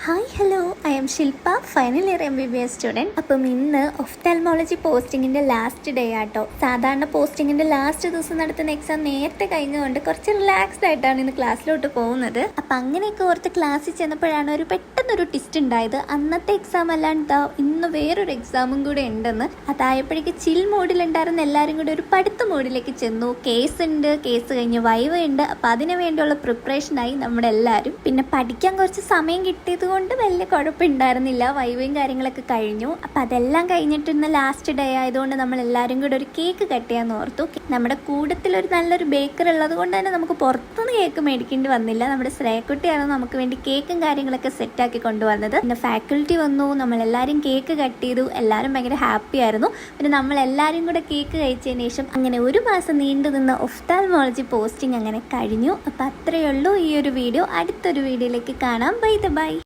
Hi hello, I M Shilpa, final year MBBS student. അപ്പം ഇന്ന് ophthalmology പോസ്റ്റിങ്ങിൻ്റെ last day ആട്ടോ. സാധാരണ പോസ്റ്റിങ്ങിൻ്റെ ലാസ്റ്റ് ദിവസം നടത്തുന്ന എക്സാം നേരത്തെ കഴിഞ്ഞുകൊണ്ട് കുറച്ച് റിലാക്സ്ഡ് ആയിട്ടാണ് ഇന്ന് ക്ലാസ്സിലോട്ട് പോകുന്നത്. അപ്പം അങ്ങനെയൊക്കെ ഓർത്ത് ക്ലാസ്സിൽ ചെന്നപ്പോഴാണ് പെട്ടെന്നൊരു ടിസ്റ്റ് ഉണ്ടായത്. അന്നത്തെ എക്സാം അല്ലാണ്ട് ഇന്ന് വേറൊരു എക്സാമും കൂടെ ഉണ്ടെന്ന്. അതായപ്പോഴേക്ക് ചിൽ മോഡിലുണ്ടായിരുന്ന എല്ലാവരും കൂടെ ഒരു പഠിത്ത മോഡിലേക്ക് ചെന്നു. കേസ് ഉണ്ട്, കേസ് കഴിഞ്ഞ് വൈവ ഉണ്ട്. അപ്പം അതിനു വേണ്ടിയുള്ള പ്രിപ്പറേഷനായി നമ്മുടെ എല്ലാവരും. പിന്നെ പഠിക്കാൻ കുറച്ച് സമയം കിട്ടിയത് കൊണ്ട് വലിയ കുഴപ്പമുണ്ടായിരുന്നില്ല. വൈവയും കാര്യങ്ങളൊക്കെ കഴിഞ്ഞു. അപ്പം അതെല്ലാം കഴിഞ്ഞിട്ട് ഇന്ന് ലാസ്റ്റ് ഡേ ആയതുകൊണ്ട് നമ്മൾ എല്ലാവരും കൂടെ ഒരു കേക്ക് കട്ട് ചെയ്യാൻ ഓർത്തു. നമ്മുടെ കൂട്ടത്തിൽ ഒരു നല്ലൊരു ബേക്കർ ഉള്ളത് കൊണ്ട് തന്നെ നമുക്ക് പുറത്തുനിന്ന് കേക്ക് മേടിക്കേണ്ടി വന്നില്ല. നമ്മുടെ ശ്രേയക്കുട്ടിയാണ് നമുക്ക് വേണ്ടി കേക്കും കാര്യങ്ങളൊക്കെ സെറ്റാക്കി കൊണ്ടുവന്നത്. പിന്നെ ഫാക്കൽറ്റി വന്നു, നമ്മളെല്ലാവരും കേക്ക് കട്ട് ചെയ്തു. എല്ലാവരും ഭയങ്കര ഹാപ്പി ആയിരുന്നു. പിന്നെ നമ്മളെല്ലാവരും കൂടെ കേക്ക് കഴിച്ചതിന് ശേഷം അങ്ങനെ ഒരു മാസം നീണ്ടു നിന്ന ഒഫ്താൽമോളജി പോസ്റ്റിംഗ് അങ്ങനെ കഴിഞ്ഞു. അപ്പം അത്രയേ ഉള്ളൂ ഈ ഒരു വീഡിയോ. അടുത്തൊരു വീഡിയോയിലേക്ക് കാണാം. ബൈ.